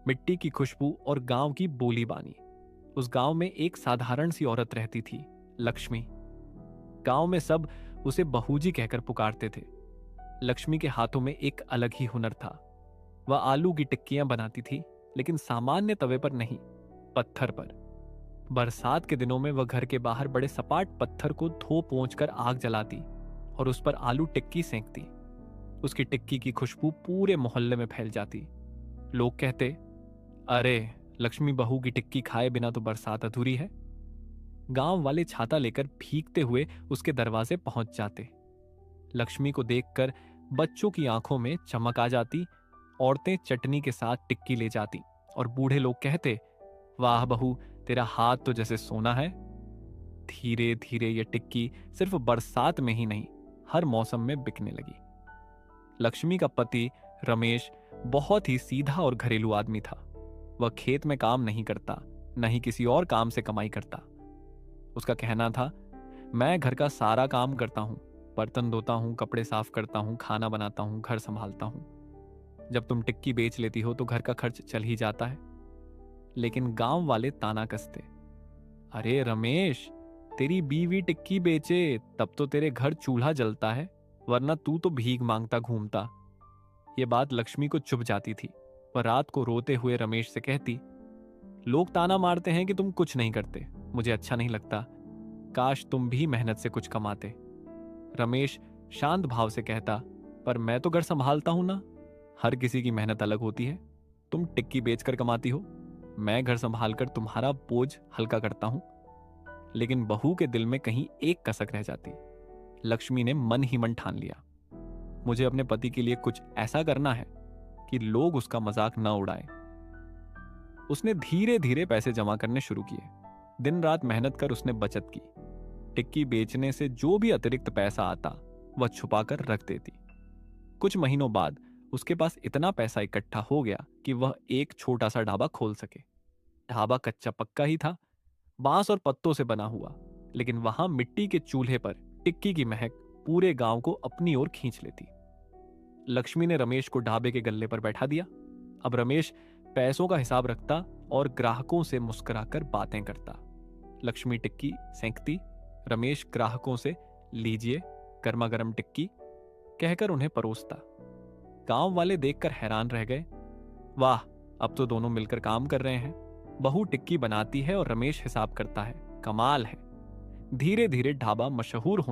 मिट्टी की खुशबू और गांव की बोली बानी। उस गांव में एक साधारण सी औरत रहती थी, लक्ष्मी। गांव में सब उसे बहूजी कहकर पुकारते थे। लक्ष्मी के हाथों में एक अलग ही हुनर था। वह आलू की टिक्कियां बनाती थी, लेकिन सामान्य तवे पर नहीं, पत्थर पर। बरसात के दिनों में वह घर के बाहर बड़े सपाट पत्थर को धो पोंछ कर आग जलाती और उस पर आलू टिक्की सेंकती। उसकी टिक्की की खुशबू पूरे मोहल्ले में फैल जाती। लोग कहते, अरे, लक्ष्मी बहू की टिक्की खाए बिना तो बरसात अधूरी है। गांव वाले छाता लेकर भीगते हुए उसके दरवाजे पहुंच जाते। लक्ष्मी को देखकर बच्चों की आंखों में चमक आ जाती। औरतें चटनी के साथ टिक्की ले जाती और बूढ़े लोग कहते, वाह बहू, तेरा हाथ तो जैसे सोना है। धीरे धीरे यह टिक्की सिर्फ बरसात में ही नहीं, हर मौसम में बिकने लगी। लक्ष्मी का पति रमेश बहुत ही सीधा और घरेलू आदमी था। वह खेत में काम नहीं करता, न ही किसी और काम से कमाई करता। उसका कहना था, मैं घर का सारा काम करता हूं, बर्तन धोता हूं, कपड़े साफ करता हूं, खाना बनाता हूं, घर संभालता हूं। जब तुम टिक्की बेच लेती हो तो घर का खर्च चल ही जाता है। लेकिन गांव वाले ताना कसते, अरे रमेश, तेरी बीवी टिक्की बेचे तब तो तेरे घर चूल्हा जलता है, वरना तू तो भीख मांगता घूमता। यह बात लक्ष्मी को चुभ जाती थी। वह रात को रोते हुए रमेश से कहती, लोग ताना मारते हैं कि तुम कुछ नहीं करते, मुझे अच्छा नहीं लगता। काश तुम भी मेहनत से कुछ कमाते। रमेश शांत भाव से कहता, पर मैं तो घर संभालता हूं ना। हर किसी की मेहनत अलग होती है। तुम टिक्की बेचकर कमाती हो, मैं घर संभालकर तुम्हारा बोझ हल्का करता हूं। लेकिन बहू के दिल में कहीं एक कसक रह जाती। लक्ष्मी ने मन ही मन ठान लिया, मुझे अपने पति के लिए कुछ ऐसा करना है कि लोग उसका मजाक न उड़ाए। उसने धीरे धीरे पैसे जमा करने शुरू किए। दिन रात मेहनत कर उसने बचत की। टिक्की बेचने से जो भी अतिरिक्त पैसा आता वह छुपाकर रख देती। कुछ महीनों बाद उसके पास इतना पैसा इकट्ठा हो गया कि वह एक छोटा सा ढाबा खोल सके। ढाबा कच्चा पक्का ही था, बांस और पत्तों से बना हुआ, लेकिन वहां मिट्टी के चूल्हे पर टिक्की की महक पूरे गांव को अपनी ओर खींच लेती। लक्ष्मी ने रमेश को ढाबे के गल्ले पर बैठा दिया। अब रमेश पैसों का हिसाब रखता और ग्राहकों से मुस्कुराकर बातें करता। लक्ष्मी टिक्की सेंकती, रमेश ग्राहकों से लीजिए गर्मा गर्म टिक्की कहकर उन्हें परोसता। गांव वाले देखकर हैरान रह गए। वाह, अब तो दोनों मिलकर काम कर रहे हैं। बहू टिक्की बनाती है और रमेश हिसाब करता है, कमाल है। धीरे धीरे ढाबा मशहूर